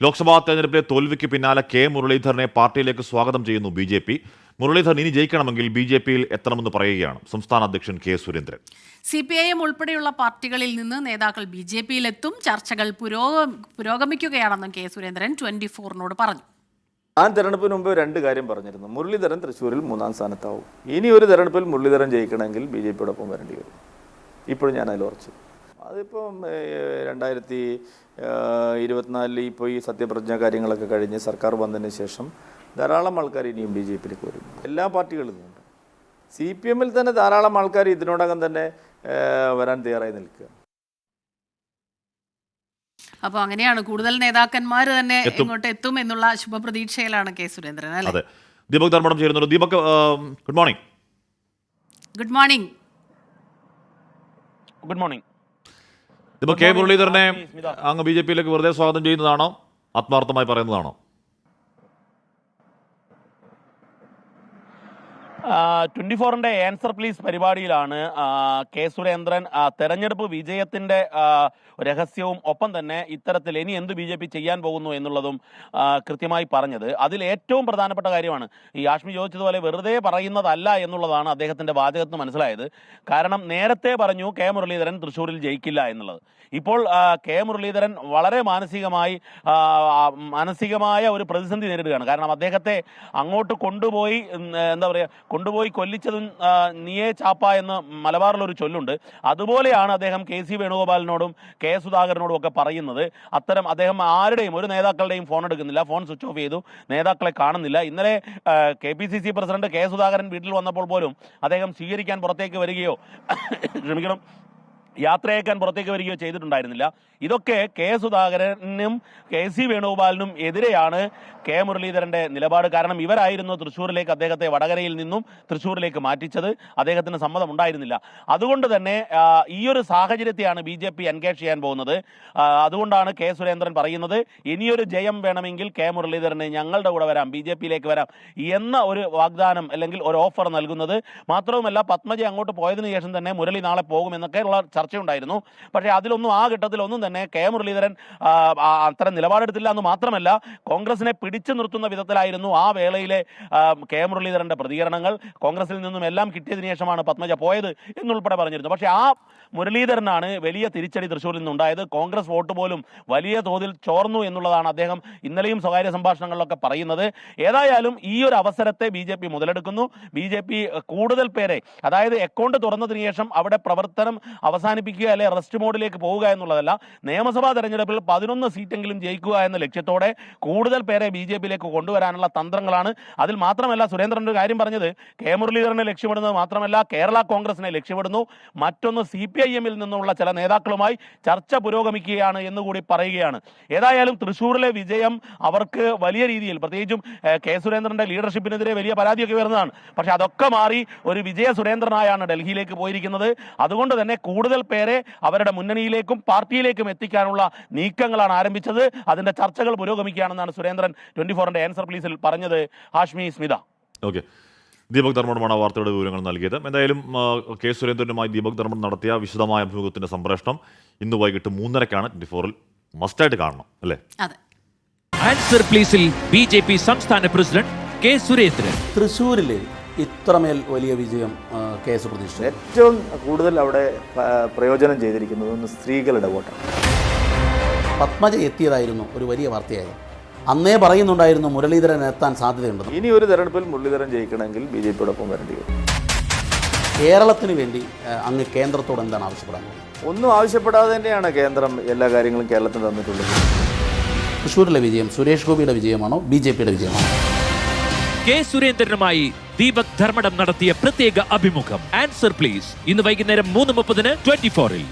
ലോക്സഭാ തെരഞ്ഞെടുപ്പിലെ തോൽവിക്ക് പിന്നാലെ കെ മുരളീധരനെ പാർട്ടിയിലേക്ക് സ്വാഗതം ചെയ്യുന്നു ബി. മുരളീധരൻ ഇനി ജയിക്കണമെങ്കിൽ ബി.ജെ.പിയിൽ എത്തണമെന്ന് പറയുകയാണ് സംസ്ഥാന അധ്യക്ഷൻ കെ സുരേന്ദ്രൻ. CPIM ഉൾപ്പെടെയുള്ള പാർട്ടികളിൽ നിന്ന് നേതാക്കൾ ബി.ജെ.പിയിലെത്തും. ചർച്ചകൾ പുരോഗമിക്കുകയാണെന്നും കെ സുരേന്ദ്രൻ 24-നോട് പറഞ്ഞു. തെരഞ്ഞെടുപ്പിന് മുമ്പ് രണ്ട് കാര്യം പറഞ്ഞിരുന്നു. മുരളീധരൻ തൃശ്ശൂരിൽ 3-ം സ്ഥാനത്താവും. ഇനി ഒരു തെരഞ്ഞെടുപ്പിൽ മുരളീധരൻ ജയിക്കണമെങ്കിൽ ബി.ജെ.പിയോടൊപ്പം വരേണ്ടി വരും. ഇപ്പോഴും ഞാൻ അതിൽ ഉറച്ചു. അതിപ്പം 2024 ഇപ്പോൾ ഈ സത്യപ്രതിജ്ഞ കാര്യങ്ങളൊക്കെ കഴിഞ്ഞ് സർക്കാർ വന്നതിന് ശേഷം ധാരാളം ആൾക്കാർ ഇനിയും ബി.ജെ.പിയിലേക്ക് വരും. എല്ലാ പാർട്ടികളിൽ നിന്നുണ്ട്. CPM തന്നെ ധാരാളം ആൾക്കാർ ഇതിനോടകം തന്നെ വരാൻ തയ്യാറായി നിൽക്കുക. അപ്പോൾ അങ്ങനെയാണ്, കൂടുതൽ നേതാക്കന്മാർ തന്നെ ഇങ്ങോട്ട് എത്തും എന്നുള്ള ശുഭപ്രതീക്ഷയിലാണ് കെ സുരേന്ദ്രൻ. അതെ, ദീപക് ധർമ്മടം ചേരുന്നുണ്ട്. Deepak, good morning. Good morning. Good morning. Deepak, K മുരളീധരനെ അങ്ങ് ബി.ജെ.പിയിലേക്ക് വെറുതെ സ്വാഗതം ചെയ്യുന്നതാണോ, ആത്മാർത്ഥമായി പറയുന്നതാണോ? 24-ന്റെ ആൻസർ പ്ലീസ് പരിപാടിയിലാണ് കെ സുരേന്ദ്രൻ തെരഞ്ഞെടുപ്പ് വിജയത്തിന്റെ രഹസ്യവും ഒപ്പം തന്നെ ഇത്തരത്തിൽ ഇനി എന്ത് ബി.ജെ.പി ചെയ്യാൻ പോകുന്നു എന്നുള്ളതും കൃത്യമായി പറഞ്ഞത്. അതിൽ ഏറ്റവും പ്രധാനപ്പെട്ട കാര്യമാണ് ഈ ആഷ്മി ചോദിച്ചതുപോലെ വെറുതെ പറയുന്നതല്ല എന്നുള്ളതാണ് അദ്ദേഹത്തിന്റെ വാചകത്തിന് മനസ്സിലായത്. കാരണം നേരത്തെ പറഞ്ഞു കെ മുരളീധരൻ തൃശ്ശൂരിൽ ജയിക്കില്ല എന്നുള്ളത്. ഇപ്പോൾ കെ മുരളീധരൻ വളരെ മാനസികമായ ഒരു പ്രതിസന്ധി നേരിടുകയാണ്. കാരണം അദ്ദേഹത്തെ അങ്ങോട്ട് കൊണ്ടുപോയി കൊണ്ടുപോയി കൊല്ലിച്ചതും നീയേ ചാപ്പ എന്ന് മലബാറിലൊരു ചൊല്ലുണ്ട്. അതുപോലെയാണ് അദ്ദേഹം KC വേണുഗോപാലിനോടും കെ സുധാകരനോടും ഒക്കെ പറയുന്നത്. അദ്ദേഹം ആരുടെയും ഒരു നേതാക്കളുടെയും ഫോൺ എടുക്കുന്നില്ല, ഫോൺ സ്വിച്ച് ഓഫ് ചെയ്തു, നേതാക്കളെ കാണുന്നില്ല. ഇന്നലെ KPCC പ്രസിഡന്റ് കെ സുധാകരൻ വീട്ടിൽ വന്നപ്പോൾ പോലും അദ്ദേഹം സ്വീകരിക്കാൻ പുറത്തേക്ക് വരികയോ യാത്രയേക്കാൻ പുറത്തേക്ക് വരികയോ ചെയ്തിട്ടുണ്ടായിരുന്നില്ല. ഇതൊക്കെ കെ സുധാകരനും KC വേണുഗോപാലിനും എതിരെയാണ് കെ മുരളീധരന്റെ നിലപാട്. കാരണം ഇവരായിരുന്നു തൃശ്ശൂരിലേക്ക് അദ്ദേഹത്തെ വടകരയിൽ നിന്നും തൃശ്ശൂരിലേക്ക് മാറ്റിച്ചത്. അദ്ദേഹത്തിന് സമ്മതം ഉണ്ടായിരുന്നില്ല. അതുകൊണ്ട് തന്നെ ഈ ഒരു സാഹചര്യത്തെയാണ് ബി.ജെ.പി എൻഗേജ് ചെയ്യാൻ പോകുന്നത്. അതുകൊണ്ടാണ് കെ സുരേന്ദ്രൻ പറയുന്നത് ഇനിയൊരു ജയം വേണമെങ്കിൽ കെ മുരളീധരന് ഞങ്ങളുടെ കൂടെ വരാം, ബി.ജെ.പിയിലേക്ക് വരാം എന്ന ഒരു വാഗ്ദാനം അല്ലെങ്കിൽ ഒരു ഓഫർ നൽകുന്നത്. മാത്രവുമല്ല, പത്മജ അങ്ങോട്ട് പോയതിനു ശേഷം തന്നെ മുരളി നാളെ പോകുമെന്നൊക്കെ ഉള്ള ചർച്ചയുണ്ടായിരുന്നു. പക്ഷേ അതിലൊന്നും ആ ഘട്ടത്തിലൊന്നും തന്നെ കെ മുരളീധരൻ അത്തരം നിലപാടെടുത്തില്ല എന്ന് മാത്രമല്ല, കോൺഗ്രസിനെ പിടിച്ചു നിർത്തുന്ന വിധത്തിലായിരുന്നു ആ വേളയിലെ കെ മുരളീധരന്റെ പ്രതികരണങ്ങൾ. കോൺഗ്രസിൽ നിന്നും എല്ലാം കിട്ടിയതിനു ശേഷമാണ് പത്മജ പോയത് എന്നുൾപ്പെടെ പറഞ്ഞിരുന്നു. പക്ഷേ ആ മുരളീധരനാണ് വലിയ തിരിച്ചടി തൃശ്ശൂരിൽ നിന്നുണ്ടായത്. കോൺഗ്രസ് വോട്ട് പോലും വലിയ തോതിൽ ചോർന്നു എന്നുള്ളതാണ് അദ്ദേഹം ഇന്നലെയും സ്വകാര്യ സംഭാഷണങ്ങളിലൊക്കെ പറയുന്നത്. ഏതായാലും ഈ ഒരു അവസരത്തെ ബി.ജെ.പി മുതലെടുക്കുന്നു. ബി.ജെ.പി കൂടുതൽ പേരെ, അതായത് അക്കൗണ്ട് തുറന്നതിന് ശേഷം അവിടെ പ്രവർത്തനം അവസാനിപ്പിക്കുക അല്ലെ റെസ്റ്റ് മോഡിലേക്ക് പോവുക എന്നുള്ളതല്ല, നിയമസഭാ തെരഞ്ഞെടുപ്പിൽ 11 സീറ്റെങ്കിലും ജയിക്കുക എന്ന ലക്ഷ്യത്തോടെ കൂടുതൽ പേരെ ബി.ജെ.പിയിലേക്ക് കൊണ്ടുവരാനുള്ള തന്ത്രങ്ങളാണ്. അതിൽ മാത്രമല്ല, സുരേന്ദ്രൻ ഒരു കാര്യം പറഞ്ഞത് കെ മുരളീധരനെ ലക്ഷ്യമിടുന്നത് മാത്രമല്ല, കേരള കോൺഗ്രസിനെ ലക്ഷ്യമിടുന്നു. മറ്റൊന്ന് CPIM-ൽ നിന്നുള്ള ചില നേതാക്കളുമായി ചർച്ച പുരോഗമിക്കുകയാണ് എന്നുകൂടി പറയുകയാണ്. ഏതായാലും തൃശ്ശൂരിലെ വിജയം അവർക്ക് വലിയ രീതിയിൽ, പ്രത്യേകിച്ചും കെ സുരേന്ദ്രന്റെ ലീഡർഷിപ്പിനെതിരെ വലിയ പരാതിയൊക്കെ വരുന്നതാണ്. പക്ഷെ അതൊക്കെ മാറി ഒരു വിജയ സുരേന്ദ്രനായാണ് ഡൽഹിയിലേക്ക് പോയിരിക്കുന്നത്. അതുകൊണ്ട് തന്നെ കൂടുതൽ പേരെ അവരുടെ മുന്നണിയിലേക്കും പാർട്ടിയിലേക്കും എത്തിക്കാനുള്ള നീക്കങ്ങളാണ് ആരംഭിച്ചത്. അതിന്റെ ചർച്ചകൾ പുരോഗമിക്കുകയാണെന്നാണ് സുരേന്ദ്രൻ 24-ന്റെ ആൻസർ പ്ലീസിൽ പറഞ്ഞത്. ഹാഷ്മി, സ്മിത. ഓക്കെ, ദീപക് ധർമ്മടമാണ് വാർത്തയുടെ വിവരങ്ങൾ നൽകിയത്. എന്തായാലും കെ സുരേന്ദ്രനുമായി ദീപക് ധർമ്മടം നടത്തിയ വിശദമായ അഭിമുഖത്തിന്റെ സംപ്രേഷണം ഇന്ന് വൈകിട്ട് 3:30-ക്കാണ്. 24-ൽ മസ്റ്റായിട്ട് കാണണം അല്ലേ? ആൻസർ പ്ലീസിൽ ബി.ജെ.പി സംസ്ഥാന പ്രസിഡന്റ് കെ സുരേന്ദ്രൻ. തൃശ്ശൂരിൽ ഇത്രമേൽ വലിയ വിജയം കേസ് പ്രതീക്ഷിച്ചു. ഏറ്റവും കൂടുതൽ അവിടെ പ്രയോജനം ചെയ്തിരിക്കുന്നത് സ്ത്രീകളുടെ വോട്ടാണ്. പത്മജ എത്തിയതായിരുന്നു ഒരു വലിയ വാർത്തയായി. അന്നേ പറയുന്നുണ്ടായിരുന്നു മുരളീധരൻ എത്താൻ സാധ്യതയുണ്ട്. ഇനി ഒരു തെരഞ്ഞെടുപ്പിൽ മുരളീധരൻ ജയിക്കണമെങ്കിൽ ബി.ജെ.പിയോടൊപ്പം വരേണ്ടി വരും. കേരളത്തിന് വേണ്ടി അങ്ങ് കേന്ദ്രത്തോട് എന്താണ് ആവശ്യപ്പെടുന്നത്? ഒന്നും ആവശ്യപ്പെടാതെ തന്നെയാണ് കേന്ദ്രം എല്ലാ കാര്യങ്ങളും കേരളത്തിന് തന്നിട്ടുള്ളത്. തൃശ്ശൂരിലെ വിജയം സുരേഷ് ഗോപിയുടെ വിജയമാണോ ബി.ജെ.പിയുടെ വിജയമാണോ? കെ സുരേന്ദ്രനുമായി ദീപക് ധർമ്മടം നടത്തിയ പ്രത്യേക അഭിമുഖം ആൻസർ പ്ലീസ് ഇന്ന് വൈകുന്നേരം 3:30-ന് 24-ൽ.